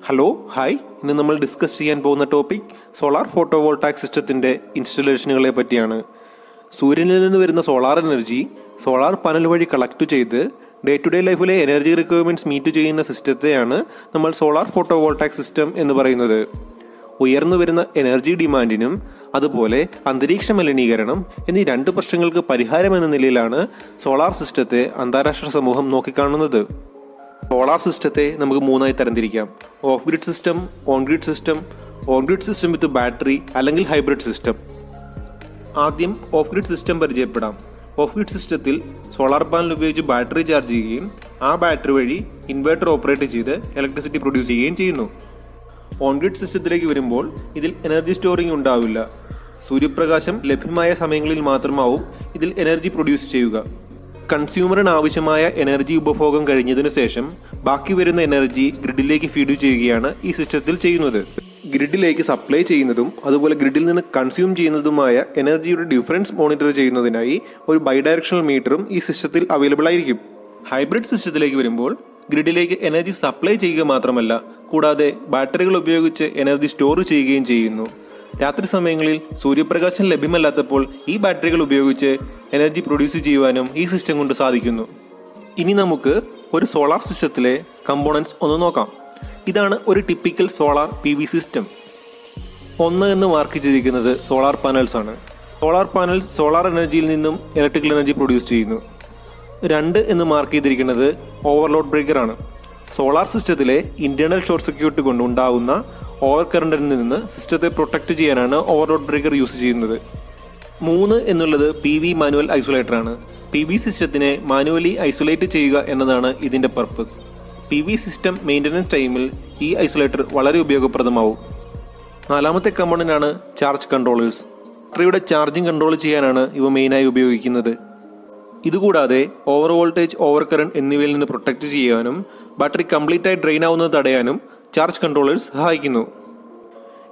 Hello hi, ഇന്ന് നമ്മൾ discuss ചെയ്യാൻ പോകുന്ന ടോപ്പിക് സോളാർ ഫോട്ടോവോൾട്ടാക് സിസ്റ്റത്തിൻ്റെ ഇൻസ്റ്റലേഷനുകളെ പറ്റിയാണ്. സൂര്യനിൽ നിന്ന് വരുന്ന സോളാർ എനർജി സോളാർ പാനൽ വഴി കളക്ട് ചെയ്ത് ഡേ ടു ഡേ ലൈഫിലെ എനർജി റിക്വയർമെൻറ്റ്സ് മീറ്റ് ചെയ്യുന്ന സിസ്റ്റത്തെയാണ് നമ്മൾ സോളാർ ഫോട്ടോവോൾട്ടാക് സിസ്റ്റം എന്ന് പറയുന്നത്. ഉയർന്നു വരുന്ന എനർജി ഡിമാൻഡിനും അതുപോലെ അന്തരീക്ഷ മലിനീകരണം എന്നീ രണ്ട് പ്രശ്നങ്ങൾക്ക് പരിഹാരമെന്ന നിലയിലാണ് സോളാർ സിസ്റ്റത്തെ അന്താരാഷ്ട്ര സമൂഹം നോക്കിക്കാണുന്നത്. സോളാർ സിസ്റ്റത്തെ നമുക്ക് മൂന്നായി തരംതിരിക്കാം: off grid system, on grid system, on grid system with battery അല്ലെങ്കിൽ ഹൈബ്രിഡ് സിസ്റ്റം. ആദ്യം ഓഫ് ഗ്രിഡ് സിസ്റ്റം പരിചയപ്പെടാം. ഓഫ് ഗ്രിഡ് സിസ്റ്റത്തിൽ സോളാർ പാനൽ ഉപയോഗിച്ച് ബാറ്ററി ചാർജ് ചെയ്യുകയും ആ ബാറ്ററി വഴി ഇൻവെർട്ടർ ഓപ്പറേറ്റ് ചെയ്ത് ഇലക്ട്രിസിറ്റി പ്രൊഡ്യൂസ് ചെയ്യുകയും ചെയ്യുന്നു. ഓൺ ഗ്രിഡ് സിസ്റ്റത്തിലേക്ക് വരുമ്പോൾ ഇതിൽ എനർജി സ്റ്റോറിംഗ് ഉണ്ടാവില്ല. സൂര്യപ്രകാശം ലഭ്യമായ സമയങ്ങളിൽ മാത്രമാവും ഇതിൽ എനർജി പ്രൊഡ്യൂസ് ചെയ്യുക. കൺസ്യൂമറിന് ആവശ്യമായ എനർജി ഉപഭോഗം കഴിഞ്ഞതിനു ശേഷം ബാക്കി വരുന്ന എനർജി ഗ്രിഡിലേക്ക് ഫീഡ് ചെയ്യുകയാണ് ഈ സിസ്റ്റത്തിൽ ചെയ്യുന്നത്. ഗ്രിഡിലേക്ക് സപ്ലൈ ചെയ്യുന്നതും അതുപോലെ ഗ്രിഡിൽ നിന്ന് കൺസ്യൂം ചെയ്യുന്നതുമായ എനർജിയുടെ ഡിഫറൻസ് മോണിറ്റർ ചെയ്യുന്നതിനായി ഒരു ബൈഡയറക്ഷണൽ മീറ്ററും ഈ സിസ്റ്റത്തിൽ അവൈലബിൾ ആയിരിക്കും. ഹൈബ്രിഡ് സിസ്റ്റത്തിലേക്ക് വരുമ്പോൾ ഗ്രിഡിലേക്ക് എനർജി സപ്ലൈ ചെയ്യുക മാത്രമല്ല, കൂടാതെ ബാറ്ററികൾ ഉപയോഗിച്ച് എനർജി സ്റ്റോർ ചെയ്യുകയും ചെയ്യുന്നു. രാത്രി സമയങ്ങളിൽ സൂര്യപ്രകാശം ലഭ്യമല്ലാത്തപ്പോൾ ഈ ബാറ്ററികൾ ഉപയോഗിച്ച് എനർജി പ്രൊഡ്യൂസ് ചെയ്യുവാനും ഈ സിസ്റ്റം കൊണ്ട് സാധിക്കുന്നു. ഇനി നമുക്ക് ഒരു സോളാർ സിസ്റ്റത്തിലെ കമ്പോണൻസ് ഒന്ന് നോക്കാം. ഇതാണ് ഒരു ടിപ്പിക്കൽ സോളാർ PV സിസ്റ്റം. 1 എന്ന് മാർക്ക് ചെയ്തിരിക്കുന്നത് സോളാർ പാനൽസ് ആണ്. സോളാർ പാനൽ സോളാർ എനർജിയിൽ നിന്നും ഇലക്ട്രിക്കൽ എനർജി പ്രൊഡ്യൂസ് ചെയ്യുന്നു. 2 എന്ന് മാർക്ക് ചെയ്തിരിക്കുന്നത് ഓവർലോഡ് ബ്രേക്കർ ആണ്. സോളാർ സിസ്റ്റത്തിലെ ഇന്റേണൽ ഷോർട്ട് സർക്യൂട്ട് കൊണ്ട് ഉണ്ടാകുന്ന ഓവർ കറണ്ടിൽ നിന്ന് സിസ്റ്റത്തെ പ്രൊട്ടക്ട് ചെയ്യാനാണ് ഓവർലോഡ് ബ്രേക്കർ യൂസ് ചെയ്യുന്നത്. 3 എന്നുള്ളത് PV മാനുവൽ ഐസൊലേറ്റർ ആണ്. PV സിസ്റ്റത്തിനെ മാനുവലി ഐസൊലേറ്റ് ചെയ്യുക എന്നതാണ് ഇതിന്റെ പർപ്പസ്. PV സിസ്റ്റം മെയിൻ്റനൻസ് ടൈമിൽ ഈ ഐസൊലേറ്റർ വളരെ ഉപയോഗപ്രദമാവും. 4ാമത്തെ കമ്പോണന്റ് ആണ് ചാർജ് കൺട്രോളേഴ്സ്. ബാറ്ററിയുടെ ചാർജിങ് കൺട്രോൾ ചെയ്യാനാണ് ഇവ മെയിനായി ഉപയോഗിക്കുന്നത്. ഇതുകൂടാതെ ഓവർ വോൾട്ടേജ്, ഓവർ കറണ്ട് എന്നിവയിൽ നിന്ന് പ്രൊട്ടക്ട് ചെയ്യാനും ബാറ്ററി കംപ്ലീറ്റ് ആയി ഡ്രെയിൻ ആവുന്നത് തടയാനും ചാർജ് കൺട്രോളേഴ്സ് സഹായിക്കുന്നു.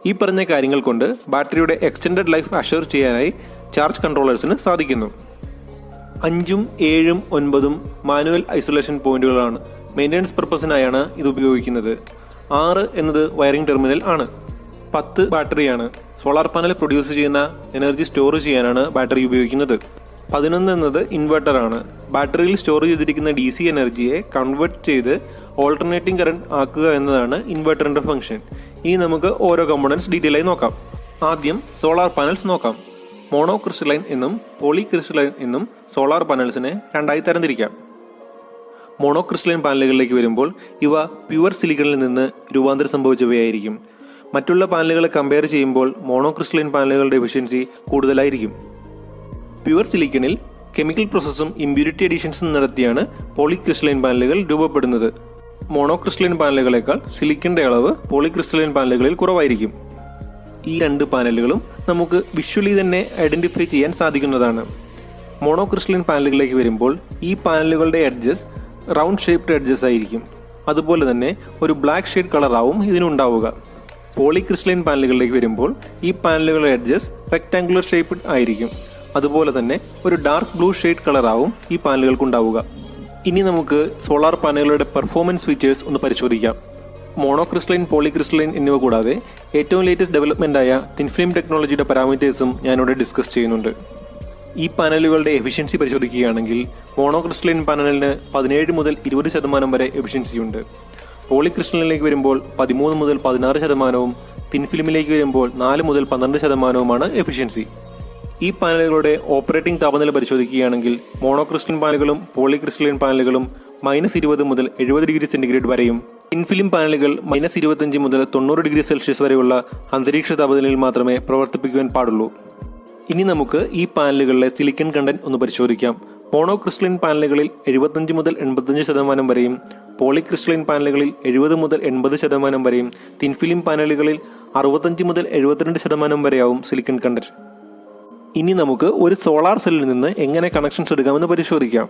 ഈ പറഞ്ഞ കാര്യങ്ങൾ കൊണ്ട് ബാറ്ററിയുടെ എക്സ്റ്റൻഡഡ് ലൈഫ് അഷ്വർ ചെയ്യാനായി ചാർജ് കൺട്രോളേഴ്സിന് സാധിക്കുന്നു. 5ഉം 7ഉം 9ഉം മാനുവൽ ഐസൊലേഷൻ പോയിന്റുകളാണ്. മെയിൻ്റനൻസ് പർപ്പസിനായാണ് ഇത് ഉപയോഗിക്കുന്നത്. 6 എന്നത് വയറിംഗ് ടെർമിനൽ ആണ്. 10 ബാറ്ററിയാണ്. സോളാർ പാനൽ പ്രൊഡ്യൂസ് ചെയ്യുന്ന എനർജി സ്റ്റോർ ചെയ്യാനാണ് ബാറ്ററി ഉപയോഗിക്കുന്നത്. 11 എന്നത് ഇൻവെർട്ടർ ആണ്. ബാറ്ററിയിൽ സ്റ്റോർ ചെയ്തിരിക്കുന്ന DC എനർജിയെ കൺവേർട്ട് ചെയ്ത് ഓൾട്ടർനേറ്റിംഗ് കറണ്ട് ആക്കുക എന്നതാണ് ഇൻവെർട്ടറിന്റെ ഫംഗ്ഷൻ. ഇനി നമുക്ക് ഓരോ കമ്പോണൻസ് ഡീറ്റെയിൽ ആയി നോക്കാം. ആദ്യം സോളാർ പാനൽസ് നോക്കാം. മോണോ ക്രിസ്റ്റലൈൻ എന്നും പോളി ക്രിസ്റ്റലൈൻ എന്നും സോളാർ പാനൽസിനെ രണ്ടായി തരംതിരിക്കാം. മോണോ ക്രിസ്റ്റലൈൻ പാനലുകളിലേക്ക് വരുമ്പോൾ ഇവ പ്യുവർ സിലിക്കണിൽ നിന്ന് രൂപാന്തരം സംഭവിച്ചവയായിരിക്കും. മറ്റുള്ള പാനലുകളെ കമ്പയർ ചെയ്യുമ്പോൾ മോണോ ക്രിസ്റ്റലൈൻ പാനലുകളുടെ എഫിഷ്യൻസി കൂടുതലായിരിക്കും. പ്യുവർ സിലിക്കണിൽ കെമിക്കൽ പ്രോസസ്സും ഇമ്പ്യൂരിറ്റി അഡീഷൻസും നടത്തിയാണ് പോളിക്രിസ്റ്റലൈൻ പാനലുകൾ രൂപപ്പെടുന്നത്. മോണോക്രിസ്റ്റലൈൻ പാനലുകളേക്കാൾ സിലിക്കണിന്റെ അളവ് പോളിക്രിസ്റ്റലൈൻ പാനലുകളിൽ കുറവായിരിക്കും. ഈ 2 പാനലുകളും നമുക്ക് വിഷ്വലി തന്നെ ഐഡന്റിഫൈ ചെയ്യാൻ സാധിക്കുന്നതാണ്. മോണോക്രിസ്റ്റലൈൻ പാനലുകളിലേക്ക് വരുമ്പോൾ ഈ പാനലുകളുടെ എഡ്ജസ് റൗണ്ട് ഷേപ്ഡ് എഡ്ജസ് ആയിരിക്കും. അതുപോലെ തന്നെ ഒരു ബ്ലാക്ക് ഷെയ്ഡ് കളറാവും ഇതിനുണ്ടാവുക. പോളിക്രിസ്റ്റലൈൻ പാനലുകളിലേക്ക് വരുമ്പോൾ ഈ പാനലുകളുടെ എഡ്ജസ് റെക്ടാങ്കുലർ ഷേപ്ഡ് ആയിരിക്കും. അതുപോലെ തന്നെ ഒരു ഡാർക്ക് ബ്ലൂ ഷെയ്ഡ് കളറാവും ഈ പാനലുകൾക്കുണ്ടാവുക. ഇനി നമുക്ക് സോളാർ പാനലുകളുടെ പെർഫോമൻസ് ഫീച്ചേഴ്സ് ഒന്ന് പരിശോധിക്കാം. മോണോക്രിസ്റ്റലൈൻ, പോളിക്രിസ്റ്റലൈൻ എന്നിവ കൂടാതെ ഏറ്റവും ലേറ്റസ്റ്റ് ഡെവലപ്മെന്റ് ആയ തിൻ ഫിലിം ടെക്നോളജിയുടെ പാരാമീറ്റേഴ്സും ഞാനിവിടെ ഡിസ്കസ് ചെയ്യുന്നുണ്ട്. ഈ പാനലുകളുടെ എഫിഷ്യൻസി പരിശോധിക്കുകയാണെങ്കിൽ മോണോക്രിസ്റ്റലൈൻ പാനലിന് 17 മുതൽ 20% വരെ എഫിഷ്യൻസിയുണ്ട്. പോളിക്രിസ്റ്റലൈനിലേക്ക് വരുമ്പോൾ 13 മുതൽ 16%, തിൻ ഫിലിമിലേക്ക് വരുമ്പോൾ 4 മുതൽ 12% എഫിഷ്യൻസി. ഈ പാനലുകളുടെ ഓപ്പറേറ്റിംഗ് താപനില പരിശോധിക്കുകയാണെങ്കിൽ മോണോക്രിസ്റ്റലൈൻ പാനലുകളും പോളിക്രിസ്റ്റലൈൻ പാനലുകളും -20 മുതൽ 70 ഡിഗ്രി സെന്റിഗ്രേഡ് വരെയും ഇൻഫിലിം പാനലുകൾ -25 മുതൽ 90 ഡിഗ്രി സെൽഷ്യസ് വരെയുള്ള അന്തരീക്ഷ താപനിലയിൽ മാത്രമേ പ്രവർത്തിപ്പിക്കുവാൻ പാടുള്ളൂ. ഇനി നമുക്ക് ഈ പാനലുകളിലെ സിലിക്കൺ കണ്ടന്റ് ഒന്ന് പരിശോധിക്കാം. മോണോക്രിസ്റ്റലൈൻ പാനലുകളിൽ 75 മുതൽ 85% വരെയും പോളിക്രിസ്റ്റലൈൻ പാനലുകളിൽ 70 മുതൽ 80% വരെയും തിൻഫിലിം പാനലുകളിൽ 65 മുതൽ 72% വരെയാവും സിലിക്കൺ കണ്ടന്റ്. ഇനി നമുക്ക് ഒരു സോളാർ സെല്ലിൽ നിന്ന് എങ്ങനെ കണക്ഷൻസ് എടുക്കാമെന്ന് പരിശോധിക്കാം.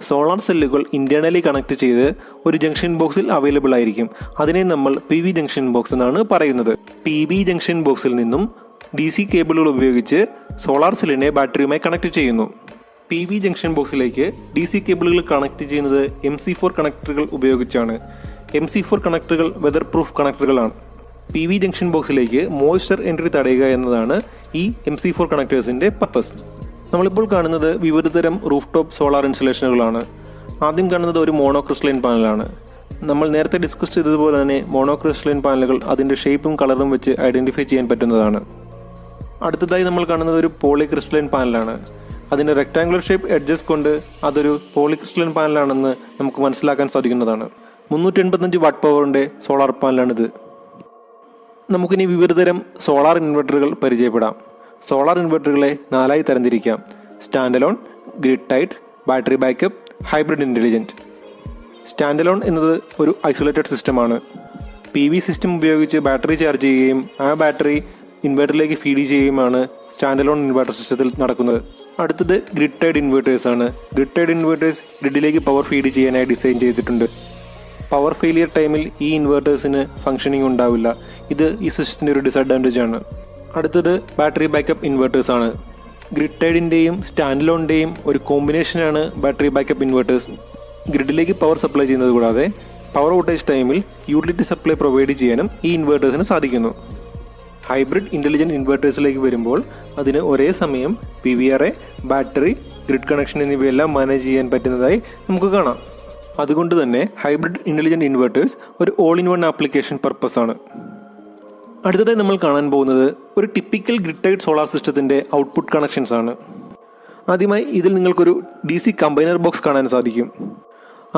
സോളാർ സെല്ലുകൾ ഇന്റേണലി കണക്ട് ചെയ്ത് ഒരു ജംഗ്ഷൻ ബോക്സിൽ അവൈലബിൾ ആയിരിക്കും. അതിനെ നമ്മൾ PV ജംഗ്ഷൻ ബോക്സ് എന്നാണ് പറയുന്നത്. PV ജംഗ്ഷൻ ബോക്സിൽ നിന്നും DC കേബിളുകൾ ഉപയോഗിച്ച് സോളാർ സെല്ലിനെ ബാറ്ററിയുമായി കണക്ട് ചെയ്യുന്നു. PV ജംഗ്ഷൻ ബോക്സിലേക്ക് DC കേബിളുകൾ കണക്ട് ചെയ്യുന്നത് MC4 കണക്ടറുകൾ ഉപയോഗിച്ചാണ്. MC4 കണക്ടറുകൾ വെതർ പ്രൂഫ് കണക്ടറുകളാണ്. PV ജംഗ്ഷൻ ബോക്സിലേക്ക് മോയ്സ്ചർ എൻട്രി തടയുക എന്നതാണ് ഈ MC4 കണക്ടേഴ്സിൻ്റെ പർപ്പസ്. നമ്മളിപ്പോൾ കാണുന്നത് വിവിധതരം റൂഫ് ടോപ്പ് സോളാർ ഇൻസ്റ്റലേഷനുകളാണ്. ആദ്യം കാണുന്നത് ഒരു മോണോക്രിസ്റ്റലൈൻ പാനലാണ്. നമ്മൾ നേരത്തെ ഡിസ്കസ് ചെയ്തതുപോലെ തന്നെ മോണോക്രിസ്റ്റലൈൻ പാനലുകൾ അതിൻ്റെ ഷേപ്പും കളറും വെച്ച് ഐഡൻറ്റിഫൈ ചെയ്യാൻ പറ്റുന്നതാണ്. അടുത്തതായി നമ്മൾ കാണുന്നത് ഒരു പോളിക്രിസ്റ്റലൈൻ പാനലാണ്. അതിൻ്റെ റെക്ടാങ്കുലർ ഷേപ്പ് എഡ്ജസ് കൊണ്ട് അതൊരു പോളിക്രിസ്റ്റലൈൻ പാനലാണെന്ന് നമുക്ക് മനസ്സിലാക്കാൻ സാധിക്കുന്നതാണ്. 385 വാട്ട് പവറിൻ്റെ സോളാർ പാനലാണിത്. നമുക്കിനി വിവിധതരം സോളാർ ഇൻവെർട്ടറുകൾ പരിചയപ്പെടാം. സോളാർ ഇൻവെർട്ടറുകളെ 4 തരംതിരിക്കാം: stand alone, grid tied, battery backup, hybrid intelligent. Stand alone എന്നത് ഒരു ഐസൊലേറ്റഡ് സിസ്റ്റമാണ്. PV സിസ്റ്റം ഉപയോഗിച്ച് ബാറ്ററി ചാർജ് ചെയ്യുകയും ആ ബാറ്ററി ഇൻവെർട്ടറിലേക്ക് ഫീഡ് ചെയ്യുകയുമാണ് സ്റ്റാൻഡ് അലോൺ ഇൻവെർട്ടർ സിസ്റ്റത്തിൽ നടക്കുന്നത്. അടുത്തത് ഗ്രിഡ് ടൈഡ് ഇൻവെർട്ടേഴ്സാണ്. ഗ്രിഡ് ടൈഡ് ഇൻവെർട്ടേഴ്സ് ഗ്രിഡിലേക്ക് പവർ ഫീഡ് ചെയ്യാനായി ഡിസൈൻ ചെയ്തിട്ടുണ്ട്. പവർ ഫെയിലിയർ ടൈമിൽ ഈ ഇൻവെർട്ടേഴ്സിന് ഫംഗ്ഷനിങ് ഉണ്ടാവില്ല. ഇത് ഈ സിസ്റ്റത്തിൻ്റെ ഒരു ഡിസഡ്വാൻറ്റേജ് ആണ്. അടുത്തത് ബാറ്ററി ബാക്കപ്പ് ഇൻവെർട്ടേഴ്സാണ്. ഗ്രിഡ് ടൈഡിൻ്റെയും സ്റ്റാൻഡ് അലോണിൻ്റെയും ഒരു കോമ്പിനേഷനാണ് ബാറ്ററി ബാക്കപ്പ് ഇൻവെർട്ടേഴ്സ്. ഗ്രിഡിലേക്ക് പവർ സപ്ലൈ ചെയ്യുന്നത് കൂടാതെ പവർ ഔട്ടേജ് ടൈമിൽ യൂട്ടിലിറ്റി സപ്ലൈ പ്രൊവൈഡ് ചെയ്യാനും ഈ ഇൻവെർട്ടേഴ്സിന് സാധിക്കുന്നു. ഹൈബ്രിഡ് ഇൻ്റലിജൻറ്റ് ഇൻവെർട്ടേഴ്സിലേക്ക് വരുമ്പോൾ അതിന് ഒരേ സമയം PVRA, ബാറ്ററി, ഗ്രിഡ് കണക്ഷൻ എന്നിവയെല്ലാം മാനേജ് ചെയ്യാൻ പറ്റുന്നതായി നമുക്ക് കാണാം. അതുകൊണ്ട് തന്നെ ഹൈബ്രിഡ് ഇൻ്റലിജൻറ്റ് ഇൻവെർട്ടേഴ്സ് ഒരു ഓൾ ഇൻ വൺ ആപ്ലിക്കേഷൻ പർപ്പസാണ്. അടുത്തതായി നമ്മൾ കാണാൻ പോകുന്നത് ഒരു ടിപ്പിക്കൽ ഗ്രിഡ് ടൈഡ് സോളാർ സിസ്റ്റത്തിൻ്റെ ഔട്ട്പുട്ട് കണക്ഷൻസ് ആണ്. ആദ്യമായി ഇതിൽ നിങ്ങൾക്കൊരു DC കമ്പൈനർ ബോക്സ് കാണാൻ സാധിക്കും.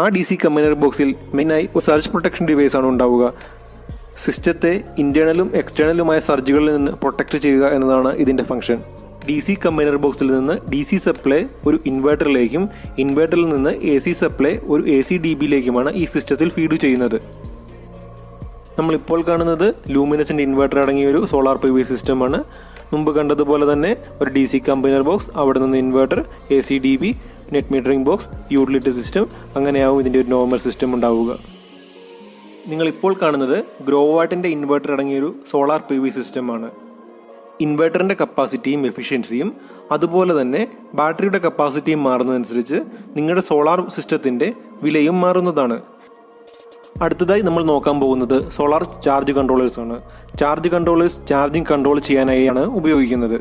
ആ DC കമ്പൈനർ ബോക്സിൽ മെയിനായി ഒരു സർജ് പ്രൊട്ടക്ഷൻ ഡിവൈസ് ആണ് ഉണ്ടാവുക. സിസ്റ്റത്തെ ഇൻറ്റേർണലും എക്സ്റ്റേണലുമായ സർജുകളിൽ നിന്ന് പ്രൊട്ടക്റ്റ് ചെയ്യുക എന്നതാണ് ഇതിൻ്റെ ഫംഗ്ഷൻ. DC കമ്പൈനർ ബോക്സിൽ നിന്ന് DC സപ്ലൈ ഒരു ഇൻവെർട്ടറിലേക്കും ഇൻവെർട്ടറിൽ നിന്ന് AC സപ്ലൈ ഒരു AC DBയിലേക്കുമാണ് ഈ സിസ്റ്റത്തിൽ ഫീഡ് ചെയ്യുന്നത്. നമ്മളിപ്പോൾ കാണുന്നത് ലൂമിനസിൻ്റെ ഇൻവെർട്ടർ അടങ്ങിയ ഒരു സോളാർ PV സിസ്റ്റമാണ്. മുമ്പ് കണ്ടതുപോലെ തന്നെ ഒരു DC കമ്പൈനർ ബോക്സ്, അവിടെ നിന്ന് inverter, AC DB, net metering box, utility system, അങ്ങനെയാവും ഇതിൻ്റെ ഒരു നോർമൽ സിസ്റ്റം ഉണ്ടാവുക. നിങ്ങളിപ്പോൾ കാണുന്നത് ഗ്രോവാട്ടിൻ്റെ ഇൻവെർട്ടർ അടങ്ങിയൊരു സോളാർ PV സിസ്റ്റമാണ്. ഇൻവെർട്ടറിൻ്റെ കപ്പാസിറ്റിയും എഫിഷ്യൻസിയും അതുപോലെ തന്നെ ബാറ്ററിയുടെ കപ്പാസിറ്റിയും മാറുന്നതനുസരിച്ച് നിങ്ങളുടെ സോളാർ സിസ്റ്റത്തിൻ്റെ വിലയും മാറുന്നതാണ്. അടുത്തതായി നമ്മൾ നോക്കാൻ പോകുന്നത് സോളാർ ചാർജ് കൺട്രോളേഴ്സാണ്. ചാർജ് കൺട്രോളേഴ്സ് ചാർജിങ് കൺട്രോൾ ചെയ്യാനായാണ് ഉപയോഗിക്കുന്നത്.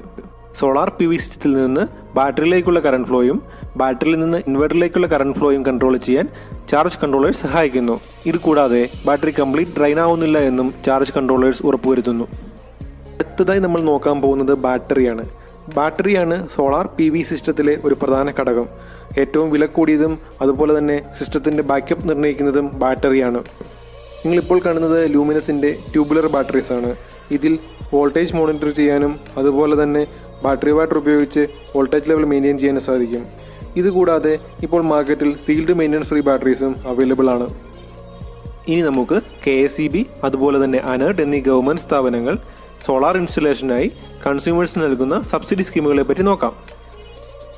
സോളാർ PV സിസ്റ്റത്തിൽ നിന്ന് ബാറ്ററിയിലേക്കുള്ള കറണ്ട് ഫ്ലോയും ബാറ്ററിയിൽ നിന്ന് ഇൻവെർട്ടറിലേക്കുള്ള കറണ്ട് ഫ്ലോയും കൺട്രോൾ ചെയ്യാൻ ചാർജ് കൺട്രോളേഴ്സ് സഹായിക്കുന്നു. ഇത് കൂടാതെ ബാറ്ററി കംപ്ലീറ്റ് ഡ്രൈൻ ആവുന്നില്ല എന്നും ചാർജ് കൺട്രോളേഴ്സ് ഉറപ്പുവരുത്തുന്നു. അടുത്തതായി നമ്മൾ നോക്കാൻ പോകുന്നത് ബാറ്ററിയാണ്. ബാറ്ററിയാണ് സോളാർ PV സിസ്റ്റത്തിലെ ഒരു പ്രധാന ഘടകം. ഏറ്റവും വില കൂടിയതും അതുപോലെ തന്നെ സിസ്റ്റത്തിൻ്റെ ബാക്കപ്പ് നിർണ്ണയിക്കുന്നതും ബാറ്ററിയാണ്. നിങ്ങളിപ്പോൾ കാണുന്നത് ലൂമിനസിൻ്റെ ട്യൂബുലർ ബാറ്ററീസാണ്. ഇതിൽ വോൾട്ടേജ് മോണിറ്റർ ചെയ്യാനും അതുപോലെ തന്നെ ബാറ്ററി വാട്ടർ ഉപയോഗിച്ച് വോൾട്ടേജ് ലെവൽ മെയിൻറ്റെയിൻ ചെയ്യാനും സാധിക്കും. ഇതുകൂടാതെ ഇപ്പോൾ മാർക്കറ്റിൽ സീൽഡ് മെയിൻ്റനൻസ് ഫ്രീ ബാറ്ററീസും അവൈലബിൾ ആണ്. ഇനി നമുക്ക് KSEB അതുപോലെ തന്നെ അനർട്ട് എന്നീ ഗവൺമെൻറ് സ്ഥാപനങ്ങൾ സോളാർ ഇൻസ്റ്റലേഷനായി കൺസ്യൂമേഴ്സിന് നൽകുന്ന സബ്സിഡി സ്കീമുകളെ പറ്റി നോക്കാം.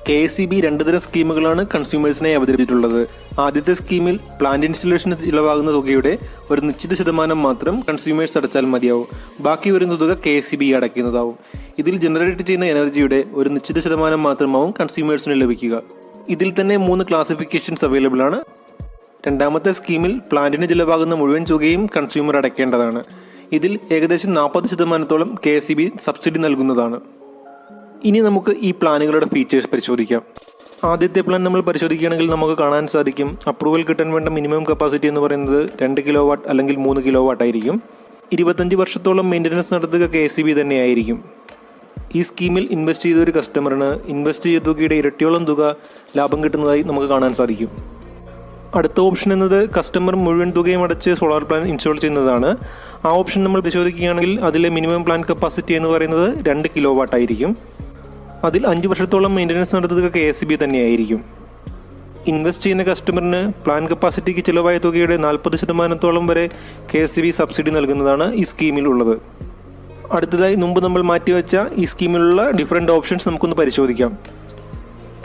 KSEB 2 തരം സ്കീമുകളാണ് കൺസ്യൂമേഴ്സിനായി അവതരിപ്പിച്ചിട്ടുള്ളത്. ആദ്യത്തെ സ്കീമിൽ പ്ലാന്റ് ഇൻസ്റ്റലേഷന് ചിലവാകുന്ന തുകയുടെ ഒരു നിശ്ചിത ശതമാനം മാത്രം കൺസ്യൂമേഴ്സ് അടച്ചാൽ മതിയാവും. ബാക്കി വരുന്ന തുക KSEB അടയ്ക്കുന്നതാവും. ഇതിൽ ജനറേറ്റ് ചെയ്യുന്ന എനർജിയുടെ ഒരു നിശ്ചിത ശതമാനം മാത്രമാവും കൺസ്യൂമേഴ്സിന് ലഭിക്കുക. ഇതിൽ തന്നെ 3 ക്ലാസിഫിക്കേഷൻസ് അവൈലബിൾ ആണ്. രണ്ടാമത്തെ സ്കീമിൽ പ്ലാന്റിന് ചിലവാകുന്ന മുഴുവൻ തുകയും കൺസ്യൂമർ അടയ്ക്കേണ്ടതാണ്. ഇതിൽ ഏകദേശം 40% KSEB സബ്സിഡി നൽകുന്നതാണ്. ഇനി നമുക്ക് ഈ പ്ലാനുകളുടെ ഫീച്ചേഴ്സ് പരിശോധിക്കാം. ആദ്യത്തെ പ്ലാൻ നമ്മൾ പരിശോധിക്കുകയാണെങ്കിൽ നമുക്ക് കാണാൻ സാധിക്കും അപ്രൂവൽ കിട്ടാൻ വേണ്ട മിനിമം കപ്പാസിറ്റി എന്ന് പറയുന്നത് 2 kW അല്ലെങ്കിൽ 3 kW ആയിരിക്കും. 25 വർഷത്തോളം മെയിൻ്റനൻസ് നടത്തുക KSEB തന്നെയായിരിക്കും. ഈ സ്കീമിൽ ഇൻവെസ്റ്റ് ചെയ്ത ഒരു കസ്റ്റമറിന് ഇൻവെസ്റ്റ് ചെയ്ത തുകയുടെ ഇരട്ടിയോളം തുക ലാഭം കിട്ടുന്നതായി നമുക്ക് കാണാൻ സാധിക്കും. അടുത്ത ഓപ്ഷൻ എന്നത് കസ്റ്റമർ മുഴുവൻ തുകയും അടച്ച് സോളാർ പ്ലാൻ ഇൻസ്റ്റാൾ ചെയ്യുന്നതാണ്. ആ ഓപ്ഷൻ നമ്മൾ പരിശോധിക്കുകയാണെങ്കിൽ അതിലെ മിനിമം പ്ലാൻ കപ്പാസിറ്റി എന്ന് പറയുന്നത് 2 kW ആയിരിക്കും. അതിൽ 5 വർഷത്തോളം മെയിൻ്റനൻസ് നടത്തുക KSEB തന്നെയായിരിക്കും. ഇൻവെസ്റ്റ് ചെയ്യുന്ന കസ്റ്റമറിന് പ്ലാൻ കപ്പാസിറ്റിക്ക് ചിലവായ തുകയുടെ 40% വരെ KSEB സബ്സിഡി നൽകുന്നതാണ് ഈ സ്കീമിലുള്ളത്. അടുത്തതായി മുമ്പ് നമ്മൾ മാറ്റിവെച്ച ഈ സ്കീമിലുള്ള ഡിഫറെൻറ്റ് ഓപ്ഷൻസ് നമുക്കൊന്ന് പരിശോധിക്കാം.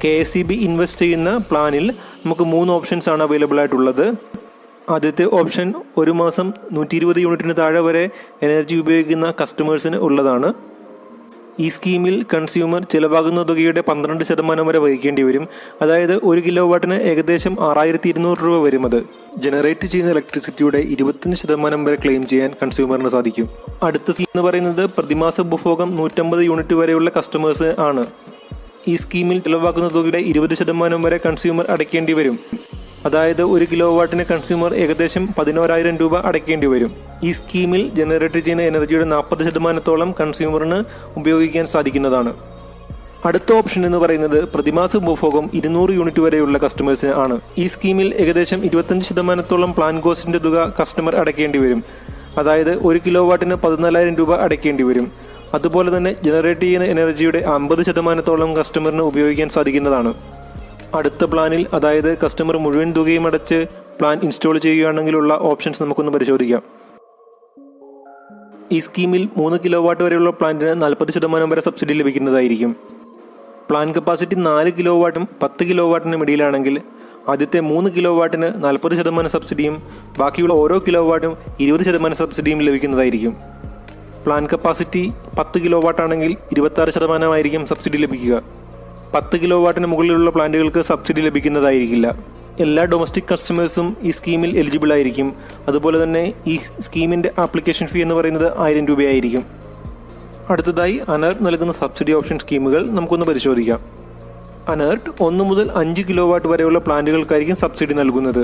KSEB ഇൻവെസ്റ്റ് ചെയ്യുന്ന പ്ലാനിൽ നമുക്ക് 3 ഓപ്ഷൻസ് ആണ് അവൈലബിൾ ആയിട്ടുള്ളത്. ആദ്യത്തെ ഓപ്ഷൻ 1 മാസം 120 യൂണിറ്റിന് താഴെ വരെ എനർജി ഉപയോഗിക്കുന്ന കസ്റ്റമേഴ്സിന് ഉള്ളതാണ്. ഈ സ്കീമിൽ കൺസ്യൂമർ ചിലവാകുന്ന തുകയുടെ 12% വരെ വഹിക്കേണ്ടി വരും. അതായത് 1 കിലോ വാട്ടിന് ഏകദേശം 6200 രൂപ വരും. അത് ജനറേറ്റ് ചെയ്യുന്ന ഇലക്ട്രിസിറ്റിയുടെ 25% വരെ ക്ലെയിം ചെയ്യാൻ കൺസ്യൂമറിന് സാധിക്കും. അടുത്ത സ്കീം എന്ന് പറയുന്നത് പ്രതിമാസ ഉപഭോഗം 150 യൂണിറ്റ് വരെയുള്ള കസ്റ്റമേഴ്സ് ആണ്. ഈ സ്കീമിൽ ചിലവാക്കുന്ന തുകയുടെ 20% വരെ കൺസ്യൂമർ അടയ്ക്കേണ്ടി വരും. അതായത് 1 കിലോ വാട്ടിന് കൺസ്യൂമർ ഏകദേശം 11,000 രൂപ അടയ്ക്കേണ്ടി വരും. ഈ സ്കീമിൽ ജനറേറ്റ് ചെയ്യുന്ന എനർജിയുടെ 40% കൺസ്യൂമറിന് ഉപയോഗിക്കാൻ സാധിക്കുന്നതാണ്. അടുത്ത ഓപ്ഷൻ എന്ന് പറയുന്നത് പ്രതിമാസ ഉപഭോഗം 200 യൂണിറ്റ് വരെയുള്ള കസ്റ്റമേഴ്സിന് ആണ്. ഈ സ്കീമിൽ ഏകദേശം 25% പ്ലാൻ കോസ്റ്റിന്റെ തുക കസ്റ്റമർ അടയ്ക്കേണ്ടി വരും. അതായത് 1 കിലോ വാട്ടിന് 14,000 രൂപ അടയ്ക്കേണ്ടി വരും. അതുപോലെ തന്നെ ജനറേറ്റ് ചെയ്യുന്ന എനർജിയുടെ 50% കസ്റ്റമറിന് ഉപയോഗിക്കാൻ സാധിക്കുന്നതാണ്. അടുത്ത പ്ലാനിൽ, അതായത് കസ്റ്റമർ മുഴുവൻ തുകയും അടച്ച് പ്ലാൻ ഇൻസ്റ്റാൾ ചെയ്യുകയാണെങ്കിലുള്ള ഓപ്ഷൻസ് നമുക്കൊന്ന് പരിശോധിക്കാം. ഈ സ്കീമിൽ 3 കിലോ വാട്ട് വരെയുള്ള പ്ലാന്റിന് 40% വരെ സബ്സിഡി ലഭിക്കുന്നതായിരിക്കും. പ്ലാൻ കപ്പാസിറ്റി 4 കിലോ വാട്ടും 10 കിലോ വാട്ടിനും ഇടയിലാണെങ്കിൽ ആദ്യത്തെ 3 കിലോ വാട്ടിന് 40% സബ്സിഡിയും ബാക്കിയുള്ള ഓരോ കിലോ വാട്ടും 20% സബ്സിഡിയും ലഭിക്കുന്നതായിരിക്കും. പ്ലാൻ കപ്പാസിറ്റി 10 കിലോ വാട്ടാണെങ്കിൽ 26% ആയിരിക്കും സബ്സിഡി ലഭിക്കുക. 10 കിലോ വാട്ടിന് മുകളിലുള്ള പ്ലാന്റുകൾക്ക് സബ്സിഡി ലഭിക്കുന്നതായിരിക്കില്ല. എല്ലാ ഡൊമസ്റ്റിക് കസ്റ്റമേഴ്സും ഈ സ്കീമിൽ എലിജിബിൾ ആയിരിക്കും. അതുപോലെ തന്നെ ഈ സ്കീമിൻ്റെ ആപ്ലിക്കേഷൻ ഫീ എന്ന് പറയുന്നത് 1000 രൂപയായിരിക്കും. അടുത്തതായി അനേർട്ട് നൽകുന്ന സബ്സിഡി ഓപ്ഷൻ സ്കീമുകൾ നമുക്കൊന്ന് പരിശോധിക്കാം. അനേർട്ട് 1 മുതൽ 5 കിലോ വാട്ട് വരെയുള്ള പ്ലാന്റുകൾക്കായിരിക്കും സബ്സിഡി നൽകുന്നത്.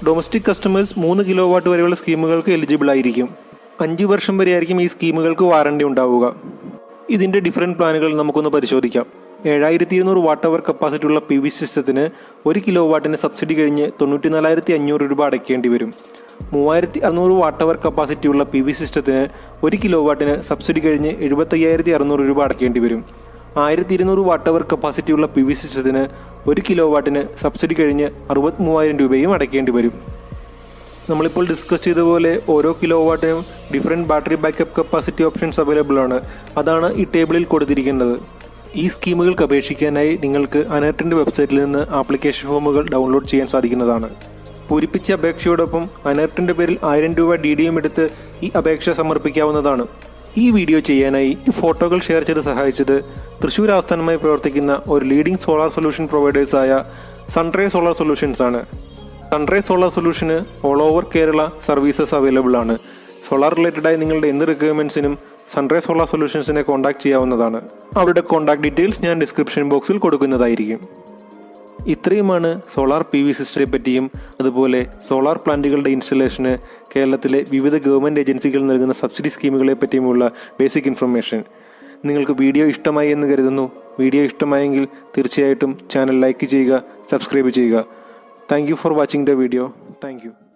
ഡൊമസ്റ്റിക് കസ്റ്റമേഴ്സ് 3 കിലോ വാട്ട് വരെയുള്ള സ്കീമുകൾക്ക് എലിജിബിൾ ആയിരിക്കും. 5 വർഷം വരെയായിരിക്കും ഈ സ്കീമുകൾക്ക് വാറണ്ടി ഉണ്ടാവുക. ഇതിൻ്റെ ഡിഫറൻറ്റ് പ്ലാനുകൾ നമുക്കൊന്ന് പരിശോധിക്കാം. 7200 വാട്ട് അവർ കപ്പാസിറ്റി ഉള്ള PV സിസ്റ്റത്തിന് 1 കിലോ വാട്ടിന് സബ്സിഡി കഴിഞ്ഞ് 94,500 രൂപ അടയ്ക്കേണ്ടി വരും. 3600 വാട്ട് അവർ കപ്പാസിറ്റി ഉള്ള PV സിസ്റ്റത്തിന് 1 കിലോ വാട്ടിന് സബ്സിഡി കഴിഞ്ഞ് 75,600 രൂപ അടയ്ക്കേണ്ടി വരും. 1200 വാട്ട് അവർ കപ്പാസിറ്റി ഉള്ള PV സിസ്റ്റത്തിന് 1 കിലോ വാട്ടിന് സബ്സിഡി കഴിഞ്ഞ് 63,000 രൂപയും അടയ്ക്കേണ്ടി വരും. നമ്മളിപ്പോൾ ഡിസ്കസ് ചെയ്ത പോലെ ഓരോ കിലോ വാട്ടിനും different battery backup capacity options available ആണ്. അതാണ് ഈ ടേബിളിൽ കൊടുത്തിരിക്കുന്നത്. ഈ സ്കീമുകൾക്ക് അപേക്ഷിക്കാനായി നിങ്ങൾക്ക് അനേർട്ടിൻ്റെ വെബ്സൈറ്റിൽ നിന്ന് ആപ്ലിക്കേഷൻ ഫോമുകൾ ഡൗൺലോഡ് ചെയ്യാൻ സാധിക്കുന്നതാണ്. പൂരിപ്പിച്ച അപേക്ഷയോടൊപ്പം അനേർട്ടിൻ്റെ പേരിൽ 1000 രൂപ DDM എടുത്ത് ഈ അപേക്ഷ സമർപ്പിക്കാവുന്നതാണ്. ഈ വീഡിയോ ചെയ്യാനായി ഈ ഫോട്ടോകൾ ഷെയർ ചെയ്ത് സഹായിച്ചത് തൃശ്ശൂർ ആസ്ഥാനമായി പ്രവർത്തിക്കുന്ന ഒരു ലീഡിംഗ് സോളാർ സൊല്യൂഷൻ പ്രൊവൈഡേഴ്സായ സൺറൈസ് സോളാർ സൊല്യൂഷൻസ് ആണ്. സൺറൈസ് സോളാർ സൊല്യൂഷന് all over Kerala services available ആണ്. സോളാർ റിലേറ്റഡായി നിങ്ങളുടെ എന്ത് റിക്വയർമെൻറ്റ്സിനും സൺറൈസ് സോളാർ സൊല്യൂഷൻസിനെ കോൺടാക്ട് ചെയ്യാവുന്നതാണ്. അവരുടെ കോൺടാക്ട് ഡീറ്റെയിൽസ് ഞാൻ ഡിസ്ക്രിപ്ഷൻ ബോക്സിൽ കൊടുക്കുന്നതായിരിക്കും. ഇത്രയുമാണ് സോളാർ PV സിസ്റ്റത്തെ പറ്റിയും അതുപോലെ സോളാർ പ്ലാന്റുകളുടെ ഇൻസ്റ്റലേഷന് കേരളത്തിലെ വിവിധ ഗവൺമെൻറ് ഏജൻസികൾ നൽകുന്ന സബ്സിഡി സ്കീമുകളെ പറ്റിയുമുള്ള ബേസിക് ഇൻഫർമേഷൻ. നിങ്ങൾക്ക് വീഡിയോ ഇഷ്ടമായി എന്ന് കരുതുന്നു. വീഡിയോ ഇഷ്ടമായെങ്കിൽ തീർച്ചയായിട്ടും ചാനൽ ലൈക്ക് ചെയ്യുക, സബ്സ്ക്രൈബ് ചെയ്യുക. Thank you for watching the video. Thank you.